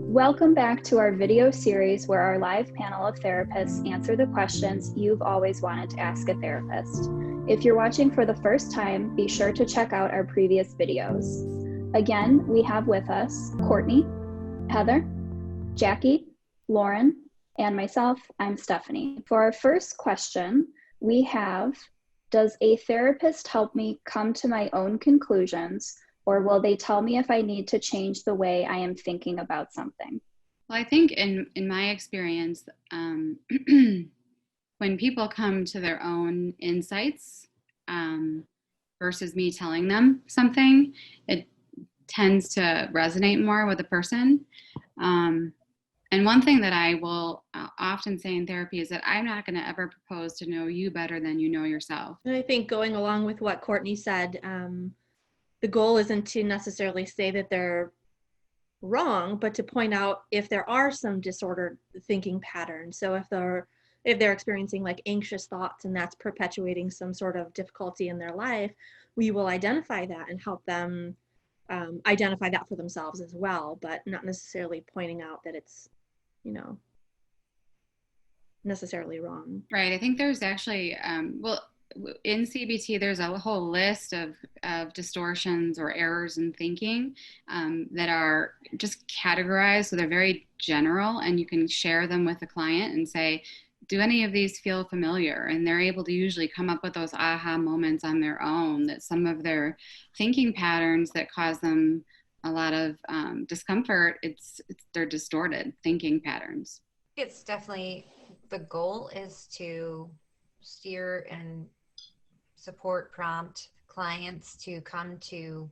Welcome back to our video series where our live panel of therapists answer the questions you've always wanted to ask a therapist. If you're watching for the first time, be sure to check out our previous videos. Again, we have with us Courtney, Heather, Jackie, Lauren, and myself, I'm Stephanie. For our first question, we have, does a therapist help me come to my own conclusions, or will they tell me if I need to change the way I am thinking about something? Well, I think in my experience, when people come to their own insights versus me telling them something, it tends to resonate more with the person. And one thing that I will often say in therapy is that I'm not going to ever propose to know you better than you know yourself. And I think going along with what Courtney said, the goal isn't to necessarily say that they're wrong, but to point out if there are some disordered thinking patterns. So if they're experiencing like anxious thoughts and that's perpetuating some sort of difficulty in their life, we will identify that and help them identify that for themselves as well, but not necessarily pointing out that it's, necessarily wrong. Right. I think there's actually, in CBT, there's a whole list of distortions or errors in thinking that are just categorized. So they're very general, and you can share them with the client and say, do any of these feel familiar? And they're able to usually come up with those aha moments on their own, that some of their thinking patterns that cause them a lot of discomfort, they're distorted thinking patterns. It's definitely, the goal is to steer and support, prompt clients to come to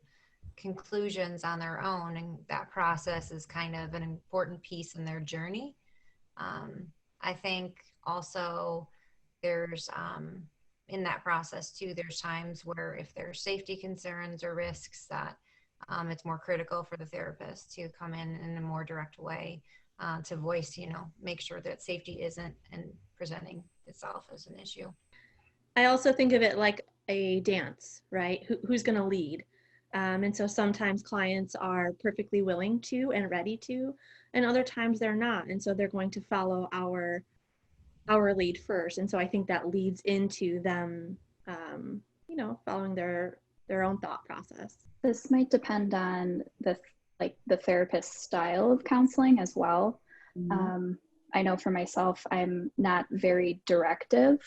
conclusions on their own, and that process is kind of an important piece in their journey. I think also there's in that process too, there's times where if there's safety concerns or risks that it's more critical for the therapist to come in a more direct way to voice, make sure that safety isn't and presenting itself as an issue. I also think of it like a dance, right? Who's going to lead? And so sometimes clients are perfectly willing to and ready to, and other times they're not. And so they're going to follow our lead first. And so I think that leads into them, following their own thought process. This might depend on the therapist's style of counseling as well. Mm-hmm. I know for myself, I'm not very directive.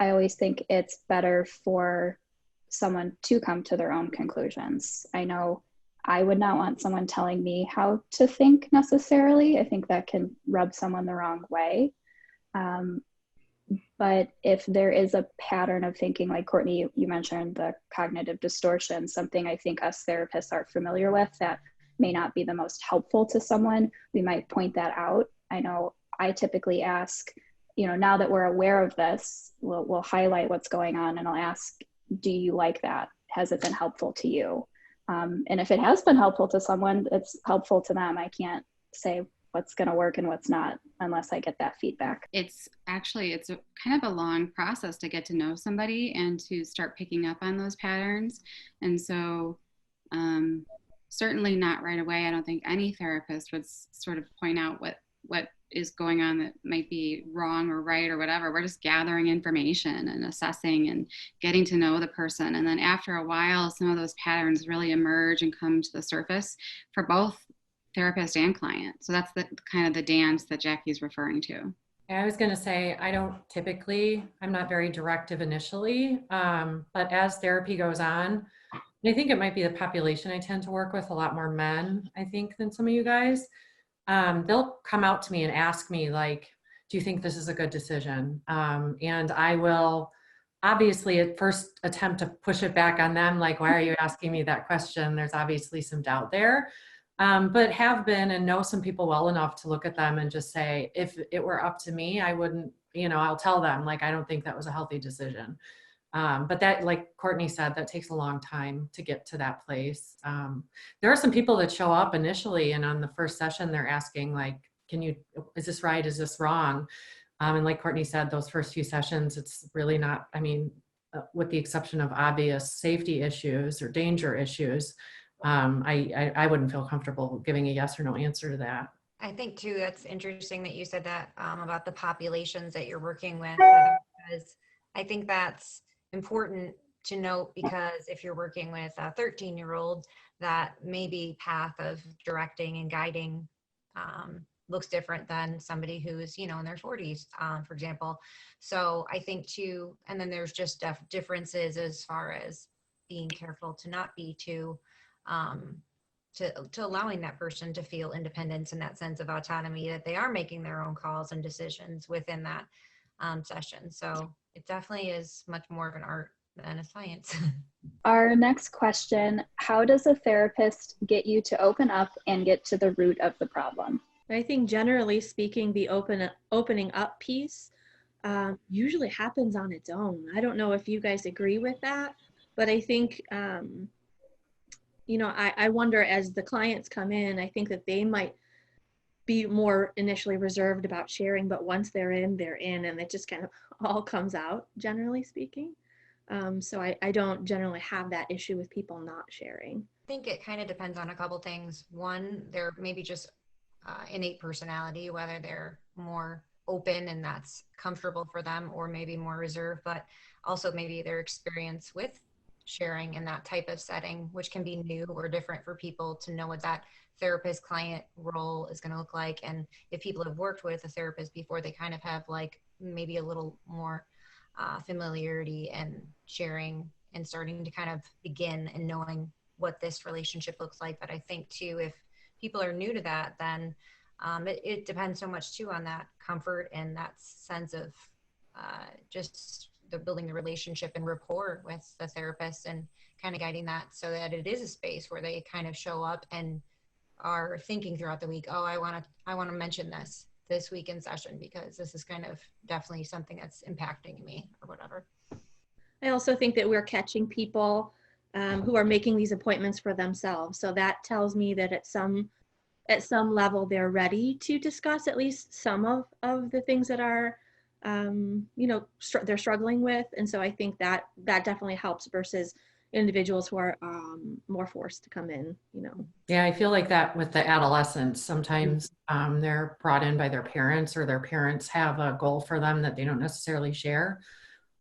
I always think it's better for someone to come to their own conclusions. I know I would not want someone telling me how to think necessarily. I think that can rub someone the wrong way. But if there is a pattern of thinking, like Courtney, you mentioned the cognitive distortion, something I think us therapists are familiar with that may not be the most helpful to someone, we might point that out. I know I typically ask, now that we're aware of this, we'll highlight what's going on, and I'll ask, do you like that? Has it been helpful to you? And if it has been helpful to someone, it's helpful to them. I can't say what's going to work and what's not unless I get that feedback. It's kind of a long process to get to know somebody and to start picking up on those patterns. And so certainly not right away. I don't think any therapist would sort of point out what is going on that might be wrong or right or whatever. We're just gathering information and assessing and getting to know the person. And then after a while, some of those patterns really emerge and come to the surface for both therapist and client. So that's the kind of the dance that Jackie's referring to. I was going to say, I'm not very directive initially, but as therapy goes on, I think it might be the population I tend to work with, a lot more men, I think, than some of you guys. They'll come out to me and ask me, like, do you think this is a good decision? And I will obviously at first attempt to push it back on them, like, why are you asking me that question? There's obviously some doubt there. But have been and know some people well enough to look at them and just say, if it were up to me, I wouldn't, I'll tell them, like, I don't think that was a healthy decision. But that, like Courtney said, that takes a long time to get to that place. There are some people that show up initially and on the first session, they're asking, like, is this right? Is this wrong? And like Courtney said, those first few sessions, it's really not, with the exception of obvious safety issues or danger issues, I wouldn't feel comfortable giving a yes or no answer to that. I think too, that's interesting that you said that about the populations that you're working with, because I think that's important to note, because if you're working with a 13-year-old, that maybe path of directing and guiding looks different than somebody who's, in their 40s, for example. So I think too, and then there's just differences as far as being careful to not be too, to allowing that person to feel independence and that sense of autonomy, that they are making their own calls and decisions within that session. So it definitely is much more of an art than a science. Our next question, how does a therapist get you to open up and get to the root of the problem? I think generally speaking, the opening up piece usually happens on its own. I don't know if you guys agree with that, but I think, I wonder, as the clients come in, I think that they might be more initially reserved about sharing, but once they're in, and it just kind of all comes out, generally speaking. So I don't generally have that issue with people not sharing. I think it kind of depends on a couple things. One, they're maybe just innate personality, whether they're more open and that's comfortable for them, or maybe more reserved, but also maybe their experience with sharing in that type of setting, which can be new or different for people to know what that therapist client role is going to look like. And if people have worked with a therapist before, they kind of have like maybe a little more familiarity and sharing and starting to kind of begin and knowing what this relationship looks like. But I think too, if people are new to that, then it depends so much too on that comfort and that sense of just the building the relationship and rapport with the therapist, and kind of guiding that so that it is a space where they kind of show up and are thinking throughout the week, oh, I want to mention this week in session because this is kind of definitely something that's impacting me or whatever. I also think that we're catching people who are making these appointments for themselves. So that tells me that at some level they're ready to discuss at least some of the things that are they're struggling with. And so I think that definitely helps versus individuals who are more forced to come in, Yeah, I feel like that with the adolescents. Sometimes they're brought in by their parents, or their parents have a goal for them that they don't necessarily share.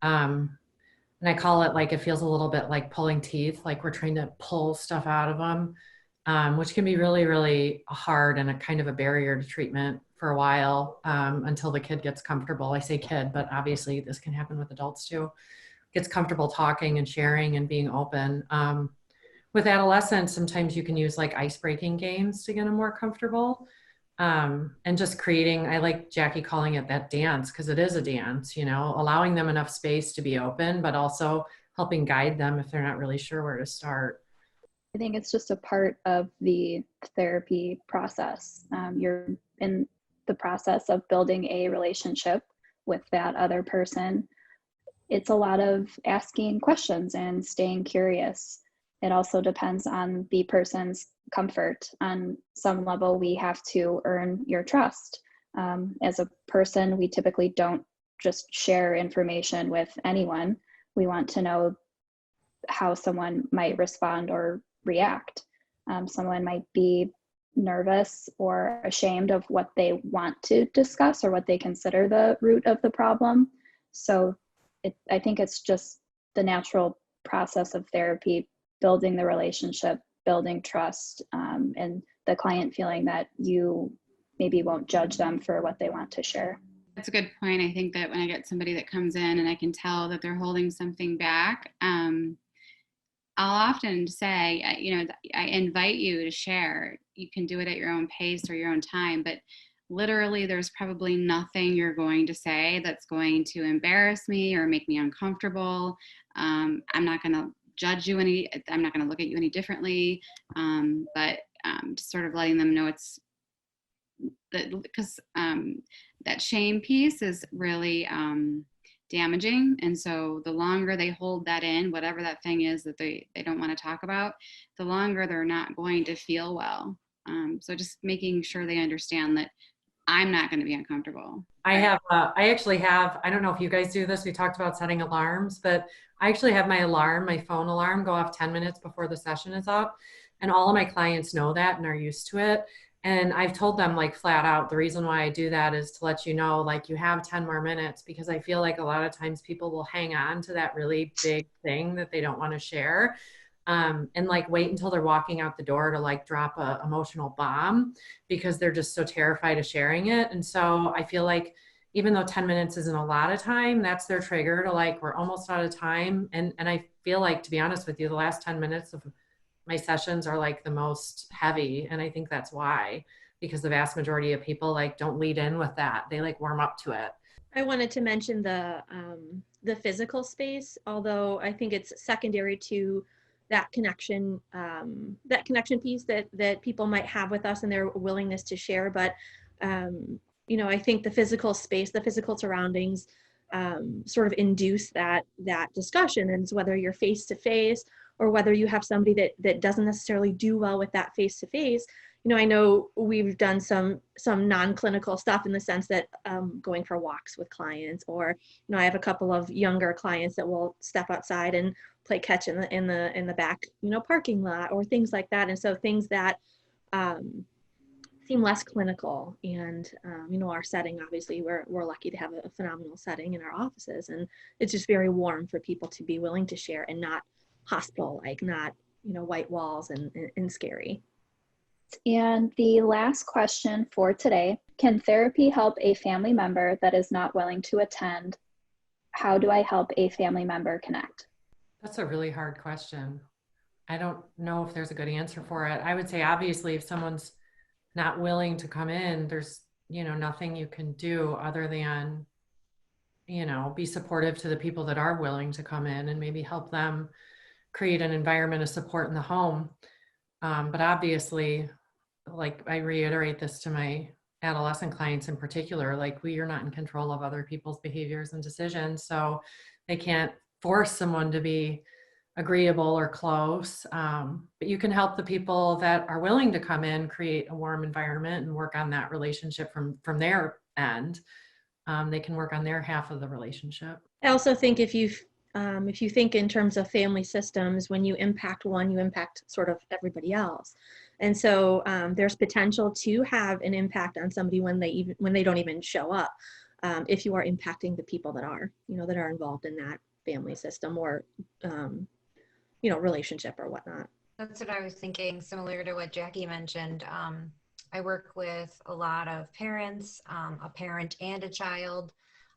And I call it, like, it feels a little bit like pulling teeth, like we're trying to pull stuff out of them, which can be really, really hard and a kind of a barrier to treatment for a while, until the kid gets comfortable. I say kid, but obviously this can happen with adults too. Gets comfortable talking and sharing and being open. With adolescents, sometimes you can use like ice-breaking games to get them more comfortable. And just creating, I like Jackie calling it that dance, because it is a dance, allowing them enough space to be open, but also helping guide them if they're not really sure where to start. I think it's just a part of the therapy process. You're in the process of building a relationship with that other person. It's a lot of asking questions and staying curious. It also depends on the person's comfort. On some level, we have to earn your trust. As a person, we typically don't just share information with anyone. We want to know how someone might respond or react. Someone might be nervous or ashamed of what they want to discuss or what they consider the root of the problem. So I think it's just the natural process of therapy, building the relationship, building trust, and the client feeling that you maybe won't judge them for what they want to share. That's a good point. I think that when I get somebody that comes in and I can tell that they're holding something back, I'll often say, I invite you to share. You can do it at your own pace or your own time, but literally there's probably nothing you're going to say that's going to embarrass me or make me uncomfortable. I'm not going to judge you I'm not going to look at you any differently. But just sort of letting them know it's that, because that shame piece is really damaging. And so the longer they hold that in, whatever that thing is that they don't want to talk about, the longer they're not going to feel well. So just making sure they understand that I'm not going to be uncomfortable. I actually have, I don't know if you guys do this, we talked about setting alarms, but I actually have my phone alarm go off 10 minutes before the session is up. And all of my clients know that and are used to it. And I've told them like flat out, the reason why I do that is to let you know, like you have 10 more minutes, because I feel like a lot of times people will hang on to that really big thing that they don't want to share. And like wait until they're walking out the door to like drop a emotional bomb because they're just so terrified of sharing it. And so I feel like even though 10 minutes isn't a lot of time, that's their trigger to like, we're almost out of time. And I feel like, to be honest with you, the last 10 minutes of my sessions are like the most heavy. And I think that's why, because the vast majority of people like don't lead in with that. They like warm up to it. I wanted to mention the physical space, although I think it's secondary to that connection piece that people might have with us and their willingness to share. But I think the physical space, the physical surroundings, sort of induce that discussion. And it's whether you're face to face or whether you have somebody that doesn't necessarily do well with that face to face. I know we've done some non-clinical stuff in the sense that going for walks with clients, or I have a couple of younger clients that will step outside and play catch in the back parking lot or things like that. And so things that seem less clinical, and our setting, obviously we're lucky to have a phenomenal setting in our offices, and it's just very warm for people to be willing to share and not hospital like, not white walls and scary. And the last question for today: can therapy help a family member that is not willing to attend? How do I help a family member connect? That's a really hard question. I don't know if there's a good answer for it. I would say, obviously, if someone's not willing to come in, there's, nothing you can do other than, be supportive to the people that are willing to come in and maybe help them create an environment of support in the home. But obviously, like I reiterate this to my adolescent clients in particular, like we are not in control of other people's behaviors and decisions. So they can't force someone to be agreeable or close. But you can help the people that are willing to come in create a warm environment and work on that relationship from their end. They can work on their half of the relationship. I also think if you think in terms of family systems, when you impact one, you impact sort of everybody else. And so there's potential to have an impact on somebody when they don't even show up, if you are impacting the people that are involved in that family system or relationship or whatnot. That's what I was thinking, similar to what Jackie mentioned. I work with a lot of parents, a parent and a child.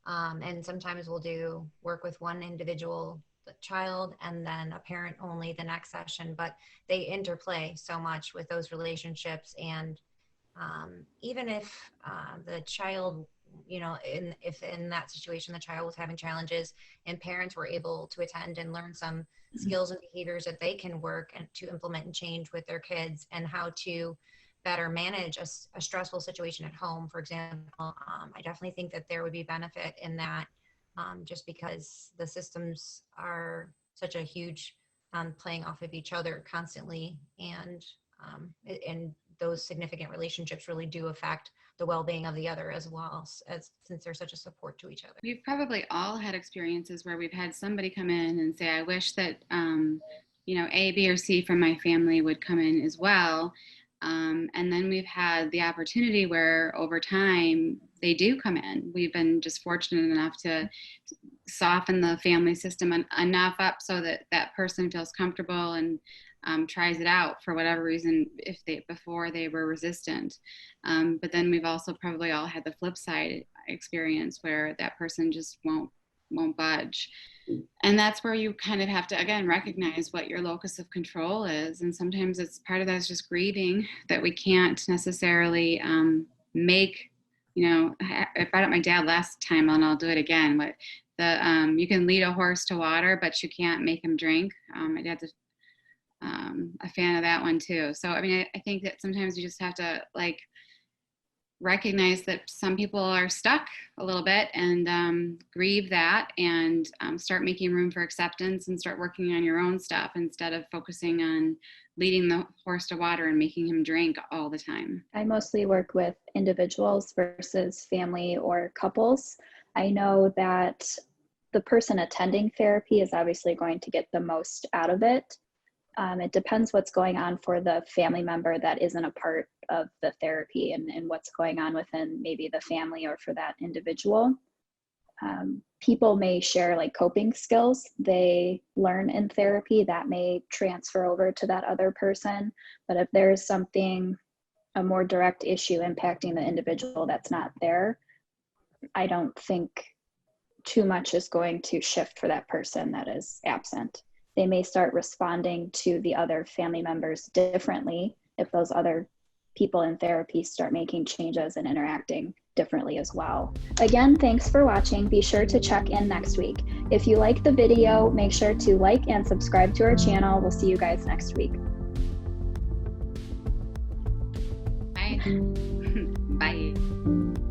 And sometimes we'll work with one individual child and then a parent only the next session, but they interplay so much with those relationships. And even if the child, if in that situation the child was having challenges and parents were able to attend and learn some skills and behaviors that they can work and to implement and change with their kids, and how to better manage a stressful situation at home, for example, I definitely think that there would be benefit in that, just because the systems are such a huge playing off of each other constantly, and those significant relationships really do affect the well-being of the other as well, as since they're such a support to each other. We've probably all had experiences where we've had somebody come in and say, I wish that A, B, or C from my family would come in as well. And then we've had the opportunity where over time they do come in. We've been just fortunate enough to soften the family system enough up so that that person feels comfortable and tries it out for whatever reason before they were resistant. But then we've also probably all had the flip side experience where that person just won't budge. And that's where you kind of have to, again, recognize what your locus of control is. And sometimes it's part of that is just grieving that we can't necessarily make, I brought up my dad last time and I'll do it again. But you can lead a horse to water, but you can't make him drink. My dad's a fan of that one too. So, I think that sometimes you just have to recognize that some people are stuck a little bit and grieve that and start making room for acceptance and start working on your own stuff instead of focusing on leading the horse to water and making him drink all the time. I mostly work with individuals versus family or couples. I know that the person attending therapy is obviously going to get the most out of it, It depends what's going on for the family member that isn't a part of the therapy, and what's going on within maybe the family or for that individual. People may share like coping skills they learn in therapy that may transfer over to that other person. But if there's something, a more direct issue impacting the individual that's not there, I don't think too much is going to shift for that person that is absent. They may start responding to the other family members differently if those other people in therapy start making changes and interacting differently as well. Again, thanks for watching. Be sure to check in next week. If you like the video, make sure to like and subscribe to our channel. We'll see you guys next week. Bye. Bye.